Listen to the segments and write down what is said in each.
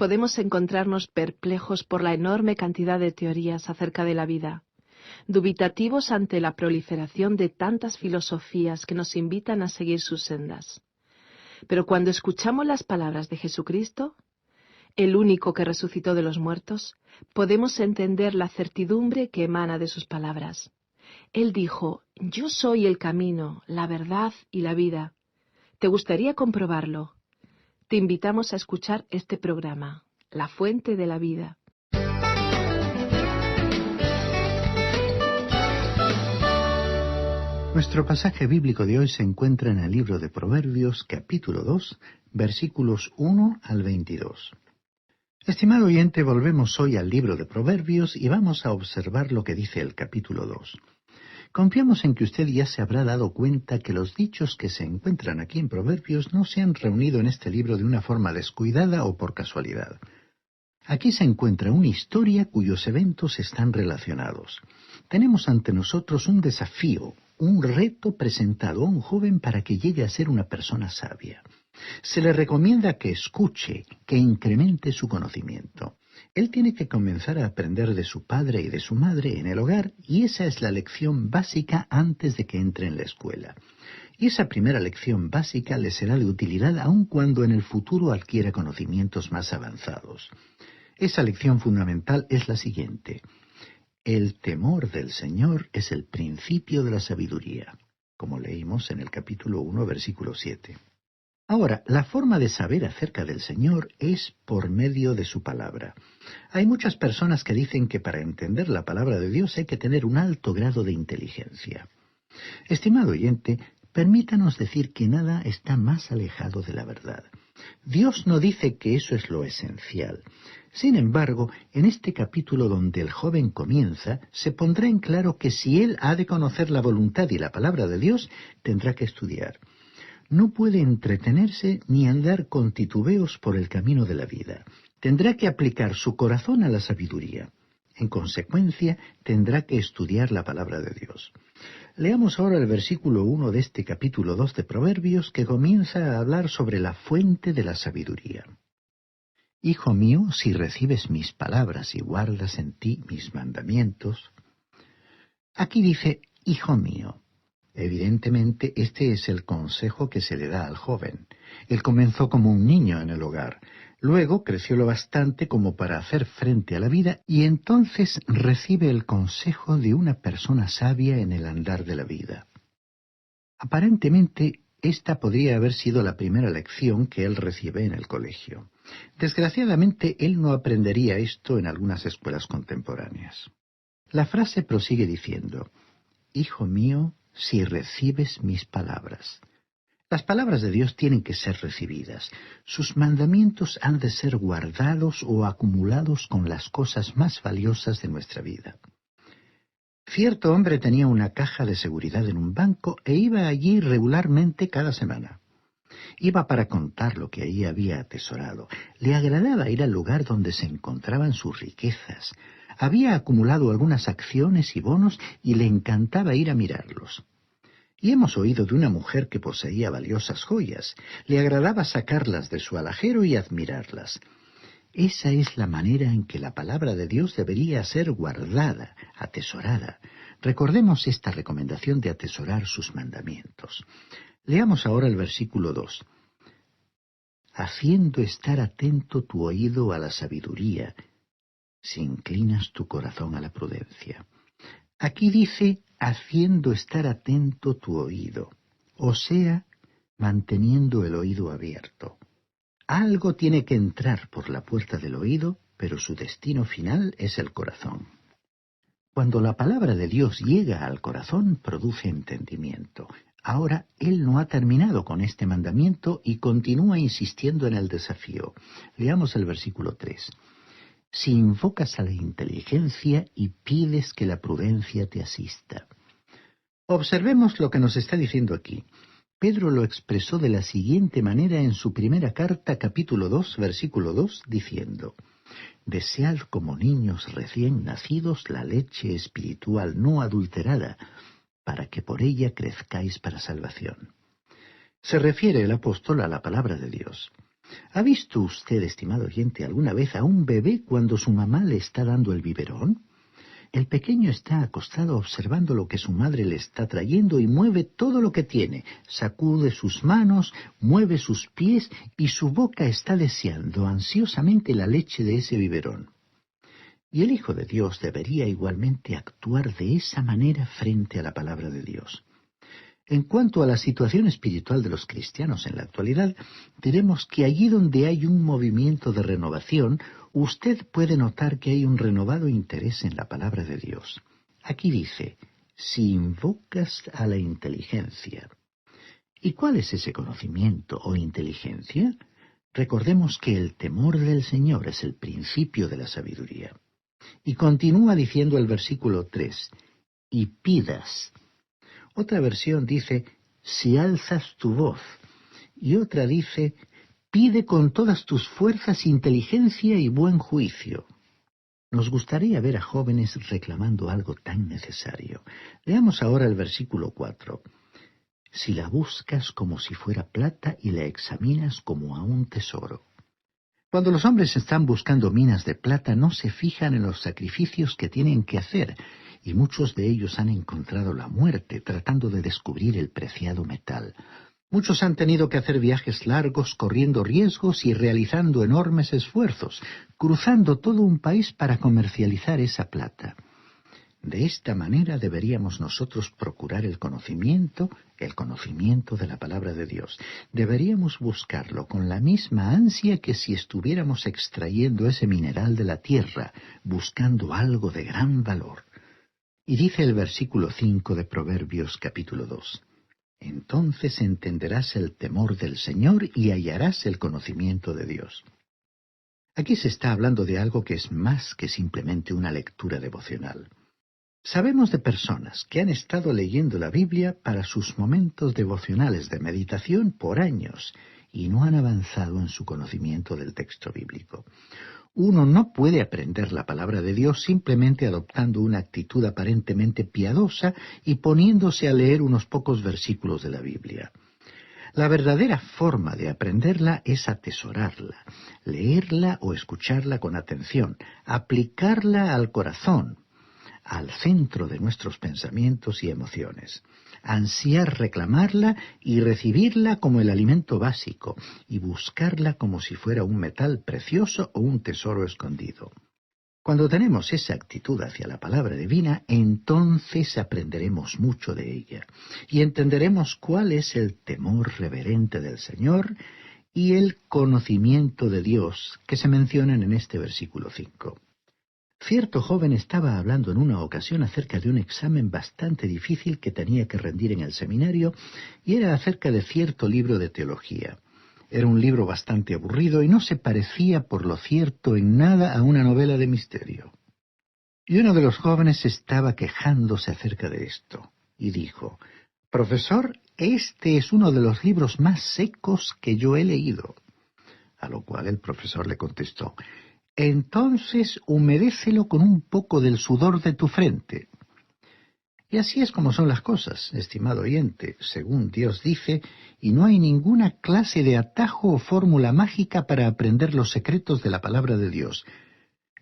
podemos encontrarnos perplejos por la enorme cantidad de teorías acerca de la vida, dubitativos ante la proliferación de tantas filosofías que nos invitan a seguir sus sendas. Pero cuando escuchamos las palabras de Jesucristo, el único que resucitó de los muertos, podemos entender la certidumbre que emana de sus palabras. Él dijo: «Yo soy el camino, la verdad y la vida». ¿Te gustaría comprobarlo? Te invitamos a escuchar este programa, La Fuente de la Vida. Nuestro pasaje bíblico de hoy se encuentra en el libro de Proverbios, capítulo 2, versículos 1 al 22. Estimado oyente, volvemos hoy al libro de Proverbios y vamos a observar lo que dice el capítulo 2. Confiamos en que usted ya se habrá dado cuenta que los dichos que se encuentran aquí en Proverbios no se han reunido en este libro de una forma descuidada o por casualidad. Aquí se encuentra una historia cuyos eventos están relacionados. Tenemos ante nosotros un desafío, un reto presentado a un joven para que llegue a ser una persona sabia. Se le recomienda que escuche, que incremente su conocimiento. Él tiene que comenzar a aprender de su padre y de su madre en el hogar, y esa es la lección básica antes de que entre en la escuela. Y esa primera lección básica le será de utilidad aun cuando en el futuro adquiera conocimientos más avanzados. Esa lección fundamental es la siguiente: el temor del Señor es el principio de la sabiduría, como leímos en el capítulo 1, versículo 7. Ahora, la forma de saber acerca del Señor es por medio de su palabra. Hay muchas personas que dicen que para entender la palabra de Dios hay que tener un alto grado de inteligencia. Estimado oyente, permítanos decir que nada está más alejado de la verdad. Dios no dice que eso es lo esencial. Sin embargo, en este capítulo donde el joven comienza, se pondrá en claro que si él ha de conocer la voluntad y la palabra de Dios, tendrá que estudiar. No puede entretenerse ni andar con titubeos por el camino de la vida. Tendrá que aplicar su corazón a la sabiduría. En consecuencia, tendrá que estudiar la palabra de Dios. Leamos ahora el versículo 1 de este capítulo 2 de Proverbios, que comienza a hablar sobre la fuente de la sabiduría. Hijo mío, si recibes mis palabras y guardas en ti mis mandamientos. Aquí dice, hijo mío. Evidentemente, este es el consejo que se le da al joven. Él comenzó como un niño en el hogar. Luego creció lo bastante como para hacer frente a la vida y entonces recibe el consejo de una persona sabia en el andar de la vida. Aparentemente, esta podría haber sido la primera lección que él recibe en el colegio. Desgraciadamente, él no aprendería esto en algunas escuelas contemporáneas. La frase prosigue diciendo, hijo mío, si recibes mis palabras. Las palabras de Dios tienen que ser recibidas. Sus mandamientos han de ser guardados o acumulados con las cosas más valiosas de nuestra vida. Cierto hombre tenía una caja de seguridad en un banco e iba allí regularmente cada semana. Iba para contar lo que allí había atesorado. Le agradaba ir al lugar donde se encontraban sus riquezas. Había acumulado algunas acciones y bonos y le encantaba ir a mirarlos. Y hemos oído de una mujer que poseía valiosas joyas. Le agradaba sacarlas de su alajero y admirarlas. Esa es la manera en que la palabra de Dios debería ser guardada, atesorada. Recordemos esta recomendación de atesorar sus mandamientos. Leamos ahora el versículo 2. Haciendo estar atento tu oído a la sabiduría, si inclinas tu corazón a la prudencia. Aquí dice, haciendo estar atento tu oído, o sea, manteniendo el oído abierto. Algo tiene que entrar por la puerta del oído, pero su destino final es el corazón. Cuando la palabra de Dios llega al corazón, produce entendimiento. Ahora, Él no ha terminado con este mandamiento y continúa insistiendo en el desafío. Leamos el versículo 3. Si invocas a la inteligencia y pides que la prudencia te asista. Observemos lo que nos está diciendo aquí. Pedro lo expresó de la siguiente manera en su primera carta, capítulo 2, versículo 2, diciendo, «Desead como niños recién nacidos la leche espiritual no adulterada, para que por ella crezcáis para salvación». Se refiere el apóstol a la palabra de Dios. ¿Ha visto usted, estimado oyente, alguna vez a un bebé cuando su mamá le está dando el biberón? El pequeño está acostado observando lo que su madre le está trayendo y mueve todo lo que tiene, sacude sus manos, mueve sus pies y su boca está deseando ansiosamente la leche de ese biberón. Y el Hijo de Dios debería igualmente actuar de esa manera frente a la palabra de Dios. En cuanto a la situación espiritual de los cristianos en la actualidad, diremos que allí donde hay un movimiento de renovación, usted puede notar que hay un renovado interés en la palabra de Dios. Aquí dice, si invocas a la inteligencia. ¿Y cuál es ese conocimiento o inteligencia? Recordemos que el temor del Señor es el principio de la sabiduría. Y continúa diciendo el versículo 3, y pidas. Otra versión dice, si alzas tu voz. Y otra dice, pide con todas tus fuerzas inteligencia y buen juicio. Nos gustaría ver a jóvenes reclamando algo tan necesario. Leamos ahora el versículo 4. Si la buscas como si fuera plata y la examinas como a un tesoro. Cuando los hombres están buscando minas de plata, no se fijan en los sacrificios que tienen que hacer, y muchos de ellos han encontrado la muerte tratando de descubrir el preciado metal. Muchos han tenido que hacer viajes largos, corriendo riesgos y realizando enormes esfuerzos, cruzando todo un país para comercializar esa plata. De esta manera deberíamos nosotros procurar el conocimiento de la palabra de Dios. Deberíamos buscarlo con la misma ansia que si estuviéramos extrayendo ese mineral de la tierra, buscando algo de gran valor. Y dice el versículo 5 de Proverbios capítulo 2. Entonces entenderás el temor del Señor y hallarás el conocimiento de Dios. Aquí se está hablando de algo que es más que simplemente una lectura devocional. Sabemos de personas que han estado leyendo la Biblia para sus momentos devocionales de meditación por años y no han avanzado en su conocimiento del texto bíblico. Uno no puede aprender la palabra de Dios simplemente adoptando una actitud aparentemente piadosa y poniéndose a leer unos pocos versículos de la Biblia. La verdadera forma de aprenderla es atesorarla, leerla o escucharla con atención, aplicarla al corazón, al centro de nuestros pensamientos y emociones, ansiar reclamarla y recibirla como el alimento básico, y buscarla como si fuera un metal precioso o un tesoro escondido. Cuando tenemos esa actitud hacia la palabra divina, entonces aprenderemos mucho de ella, y entenderemos cuál es el temor reverente del Señor y el conocimiento de Dios que se mencionan en este versículo 5. Cierto joven estaba hablando en una ocasión acerca de un examen bastante difícil que tenía que rendir en el seminario, y era acerca de cierto libro de teología. Era un libro bastante aburrido y no se parecía, por lo cierto, en nada a una novela de misterio. Y uno de los jóvenes estaba quejándose acerca de esto, y dijo, «Profesor, este es uno de los libros más secos que yo he leído». A lo cual el profesor le contestó, «Entonces humedécelo con un poco del sudor de tu frente». Y así es como son las cosas, estimado oyente, según Dios dice, y no hay ninguna clase de atajo o fórmula mágica para aprender los secretos de la palabra de Dios.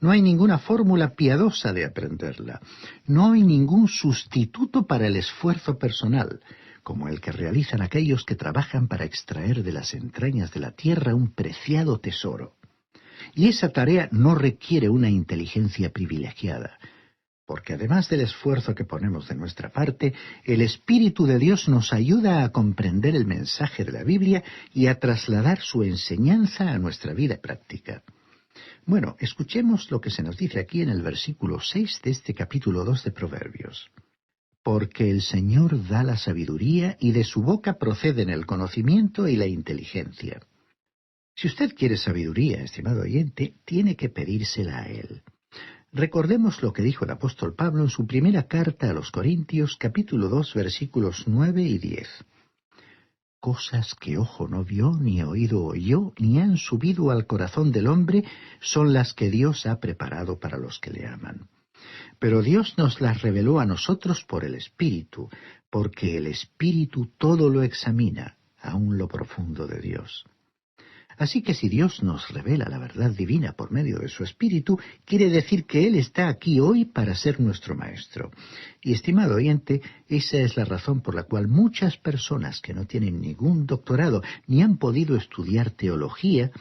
No hay ninguna fórmula piadosa de aprenderla. No hay ningún sustituto para el esfuerzo personal, como el que realizan aquellos que trabajan para extraer de las entrañas de la tierra un preciado tesoro. Y esa tarea no requiere una inteligencia privilegiada, porque además del esfuerzo que ponemos de nuestra parte, el Espíritu de Dios nos ayuda a comprender el mensaje de la Biblia y a trasladar su enseñanza a nuestra vida práctica. Bueno, escuchemos lo que se nos dice aquí en el versículo 6 de este capítulo 2 de Proverbios. Porque el Señor da la sabiduría y de su boca proceden el conocimiento y la inteligencia. Si usted quiere sabiduría, estimado oyente, tiene que pedírsela a Él. Recordemos lo que dijo el apóstol Pablo en su primera carta a los Corintios, capítulo 2, versículos 9 y 10. Cosas que ojo no vio, ni oído oyó, ni han subido al corazón del hombre, son las que Dios ha preparado para los que le aman. Pero Dios nos las reveló a nosotros por el Espíritu, porque el Espíritu todo lo examina, aun lo profundo de Dios. Así que si Dios nos revela la verdad divina por medio de su Espíritu, quiere decir que Él está aquí hoy para ser nuestro Maestro. Y, estimado oyente, esa es la razón por la cual muchas personas que no tienen ningún doctorado ni han podido estudiar teología,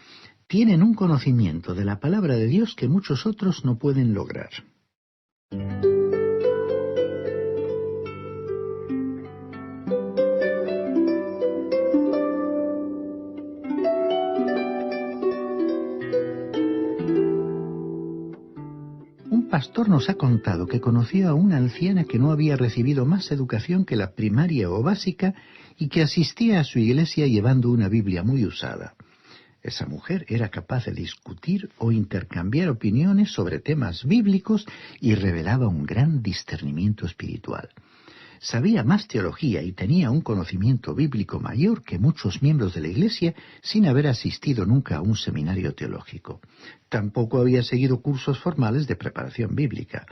tienen un conocimiento de la palabra de Dios que muchos otros no pueden lograr. Un pastor nos ha contado que conoció a una anciana que no había recibido más educación que la primaria o básica y que asistía a su iglesia llevando una Biblia muy usada. Esa mujer era capaz de discutir o intercambiar opiniones sobre temas bíblicos y revelaba un gran discernimiento espiritual. Sabía más teología y tenía un conocimiento bíblico mayor que muchos miembros de la Iglesia sin haber asistido nunca a un seminario teológico. Tampoco había seguido cursos formales de preparación bíblica,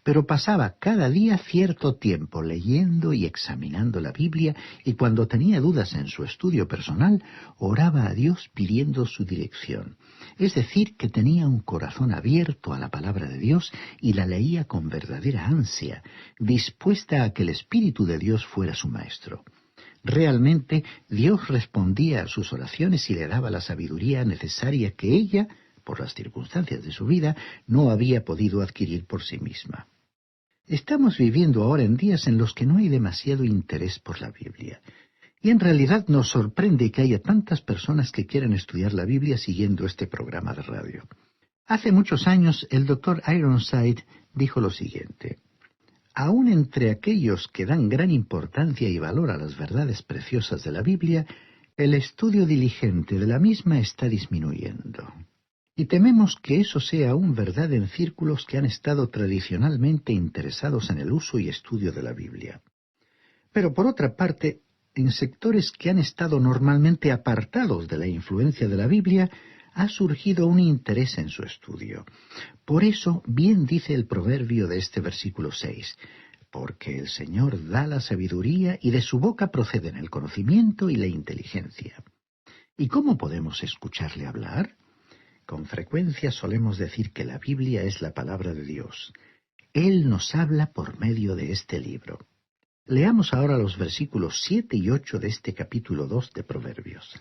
pero pasaba cada día cierto tiempo leyendo y examinando la Biblia y cuando tenía dudas en su estudio personal, oraba a Dios pidiendo su dirección. Es decir, que tenía un corazón abierto a la palabra de Dios y la leía con verdadera ansia, dispuesta a que el Espíritu de Dios fuera su maestro. Realmente, Dios respondía a sus oraciones y le daba la sabiduría necesaria que ella, por las circunstancias de su vida, no había podido adquirir por sí misma. Estamos viviendo ahora en días en los que no hay demasiado interés por la Biblia. Y en realidad nos sorprende que haya tantas personas que quieran estudiar la Biblia siguiendo este programa de radio. Hace muchos años el Dr. Ironside dijo lo siguiente: aún entre aquellos que dan gran importancia y valor a las verdades preciosas de la Biblia, el estudio diligente de la misma está disminuyendo. Y tememos que eso sea aún verdad en círculos que han estado tradicionalmente interesados en el uso y estudio de la Biblia. Pero por otra parte, en sectores que han estado normalmente apartados de la influencia de la Biblia, ha surgido un interés en su estudio. Por eso, bien dice el proverbio de este versículo 6, porque el Señor da la sabiduría y de su boca proceden el conocimiento y la inteligencia. ¿Y cómo podemos escucharle hablar? Con frecuencia solemos decir que la Biblia es la palabra de Dios. Él nos habla por medio de este libro. Leamos ahora los versículos 7 y 8 de este capítulo 2 de Proverbios.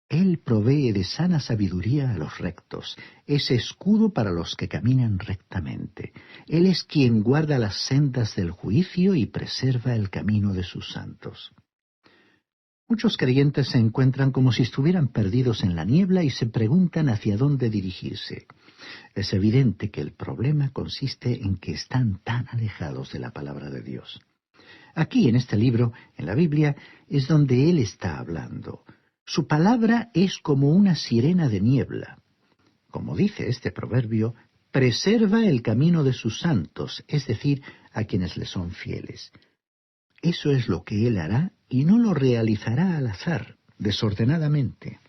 Él provee de sana sabiduría a los rectos, es escudo para los que caminan rectamente. Él es quien guarda las sendas del juicio y preserva el camino de sus santos. Muchos creyentes se encuentran como si estuvieran perdidos en la niebla y se preguntan hacia dónde dirigirse. Es evidente que el problema consiste en que están tan alejados de la palabra de Dios. Aquí, en este libro, en la Biblia, es donde Él está hablando. Su palabra es como una sirena de niebla. Como dice este proverbio, preserva el camino de sus santos, es decir, a quienes le son fieles. Eso es lo que Él hará y no lo realizará al azar, desordenadamente.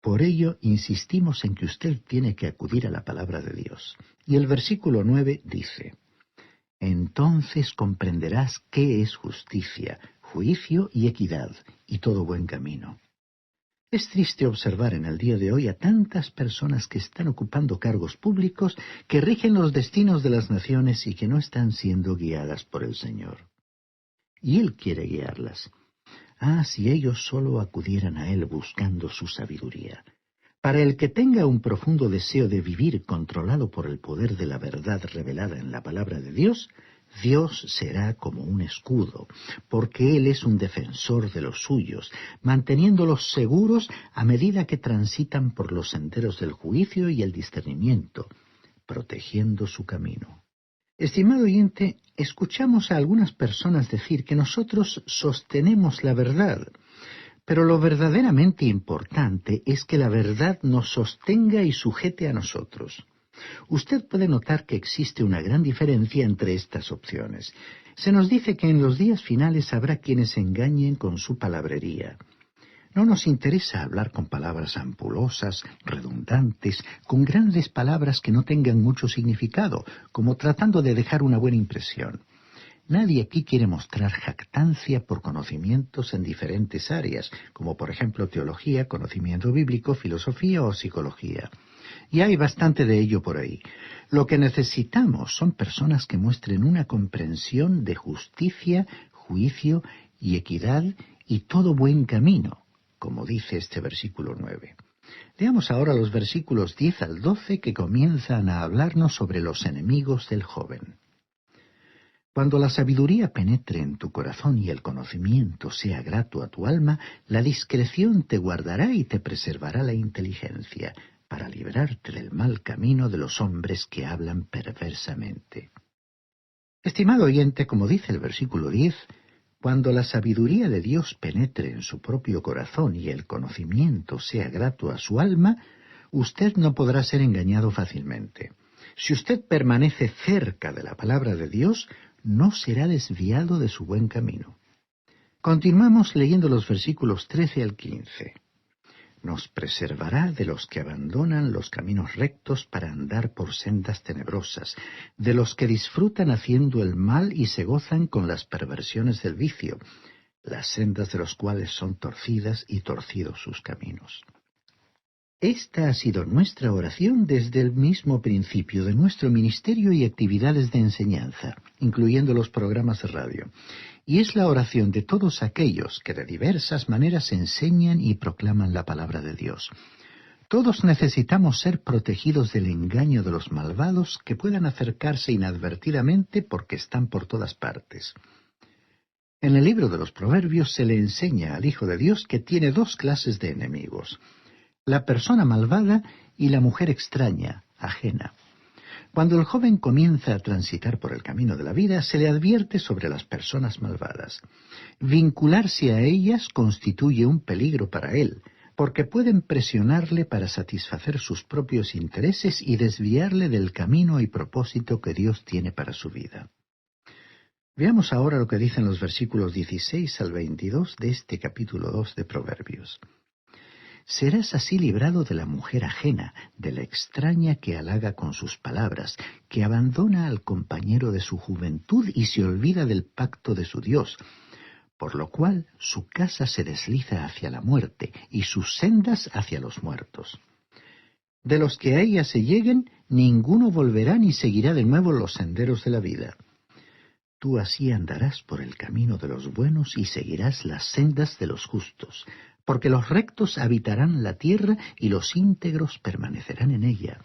Por ello, insistimos en que usted tiene que acudir a la palabra de Dios. Y el versículo 9 dice: entonces comprenderás qué es justicia, juicio y equidad, y todo buen camino. Es triste observar en el día de hoy a tantas personas que están ocupando cargos públicos que rigen los destinos de las naciones y que no están siendo guiadas por el Señor. Y Él quiere guiarlas. Si ellos solo acudieran a Él buscando su sabiduría. Para el que tenga un profundo deseo de vivir controlado por el poder de la verdad revelada en la palabra de Dios, Dios será como un escudo, porque Él es un defensor de los suyos, manteniéndolos seguros a medida que transitan por los senderos del juicio y el discernimiento, protegiendo su camino. Estimado oyente, escuchamos a algunas personas decir que nosotros sostenemos la verdad, pero lo verdaderamente importante es que la verdad nos sostenga y sujete a nosotros. Usted puede notar que existe una gran diferencia entre estas opciones. Se nos dice que en los días finales habrá quienes engañen con su palabrería. No nos interesa hablar con palabras ampulosas, redundantes, con grandes palabras que no tengan mucho significado, como tratando de dejar una buena impresión. Nadie aquí quiere mostrar jactancia por conocimientos en diferentes áreas, como por ejemplo teología, conocimiento bíblico, filosofía o psicología. Y hay bastante de ello por ahí. Lo que necesitamos son personas que muestren una comprensión de justicia, juicio y equidad y todo buen camino, como dice este versículo 9. Leamos ahora los versículos 10 al 12 que comienzan a hablarnos sobre los enemigos del joven. Cuando la sabiduría penetre en tu corazón y el conocimiento sea grato a tu alma, la discreción te guardará y te preservará la inteligencia, para librarte del mal camino de los hombres que hablan perversamente. Estimado oyente, como dice el versículo 10, cuando la sabiduría de Dios penetre en su propio corazón y el conocimiento sea grato a su alma, usted no podrá ser engañado fácilmente. Si usted permanece cerca de la palabra de Dios, no será desviado de su buen camino. Continuamos leyendo los versículos 13 al 15. Nos preservará de los que abandonan los caminos rectos para andar por sendas tenebrosas, de los que disfrutan haciendo el mal y se gozan con las perversiones del vicio, las sendas de los cuales son torcidas y torcidos sus caminos. Esta ha sido nuestra oración desde el mismo principio de nuestro ministerio y actividades de enseñanza, incluyendo los programas de radio. Y es la oración de todos aquellos que de diversas maneras enseñan y proclaman la palabra de Dios. Todos necesitamos ser protegidos del engaño de los malvados que puedan acercarse inadvertidamente porque están por todas partes. En el libro de los Proverbios se le enseña al Hijo de Dios que tiene dos clases de enemigos: la persona malvada y la mujer extraña, ajena. Cuando el joven comienza a transitar por el camino de la vida, se le advierte sobre las personas malvadas. Vincularse a ellas constituye un peligro para él, porque pueden presionarle para satisfacer sus propios intereses y desviarle del camino y propósito que Dios tiene para su vida. Veamos ahora lo que dicen los versículos 16 al 22 de este capítulo 2 de Proverbios. Serás así librado de la mujer ajena, de la extraña que halaga con sus palabras, que abandona al compañero de su juventud y se olvida del pacto de su Dios, por lo cual su casa se desliza hacia la muerte y sus sendas hacia los muertos. De los que a ella se lleguen, ninguno volverá ni seguirá de nuevo los senderos de la vida. Tú así andarás por el camino de los buenos y seguirás las sendas de los justos, porque los rectos habitarán la tierra y los íntegros permanecerán en ella.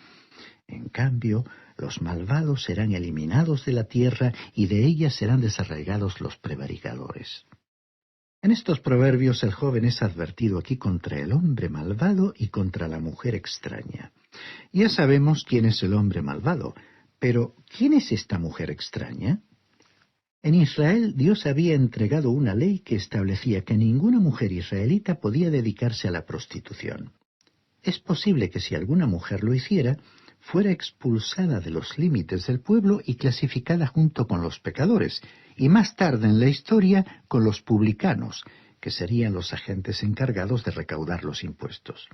En cambio, los malvados serán eliminados de la tierra y de ella serán desarraigados los prevaricadores. En estos proverbios el joven es advertido aquí contra el hombre malvado y contra la mujer extraña. Ya sabemos quién es el hombre malvado, pero ¿quién es esta mujer extraña? En Israel, Dios había entregado una ley que establecía que ninguna mujer israelita podía dedicarse a la prostitución. Es posible que si alguna mujer lo hiciera, fuera expulsada de los límites del pueblo y clasificada junto con los pecadores, y más tarde en la historia con los publicanos, que serían los agentes encargados de recaudar los impuestos.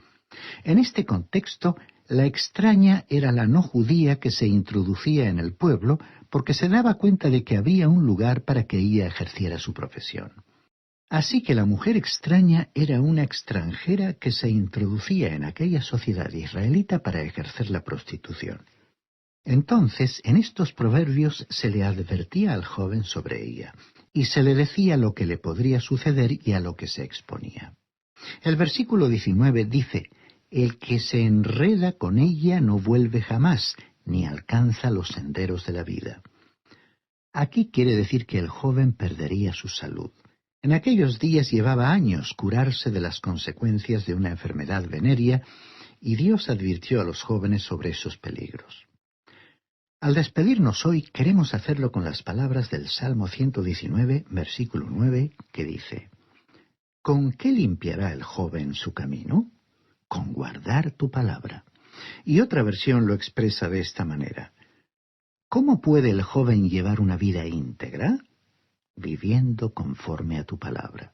En este contexto, la extraña era la no judía que se introducía en el pueblo porque se daba cuenta de que había un lugar para que ella ejerciera su profesión. Así que la mujer extraña era una extranjera que se introducía en aquella sociedad israelita para ejercer la prostitución. Entonces, en estos proverbios se le advertía al joven sobre ella, y se le decía lo que le podría suceder y a lo que se exponía. El versículo 19 dice: «El que se enreda con ella no vuelve jamás, ni alcanza los senderos de la vida». Aquí quiere decir que el joven perdería su salud. En aquellos días llevaba años curarse de las consecuencias de una enfermedad venérea, y Dios advirtió a los jóvenes sobre esos peligros. Al despedirnos hoy, queremos hacerlo con las palabras del Salmo 119, versículo 9, que dice: «¿Con qué limpiará el joven su camino? Con guardar tu palabra». Y otra versión lo expresa de esta manera: «¿Cómo puede el joven llevar una vida íntegra? Viviendo conforme a tu palabra».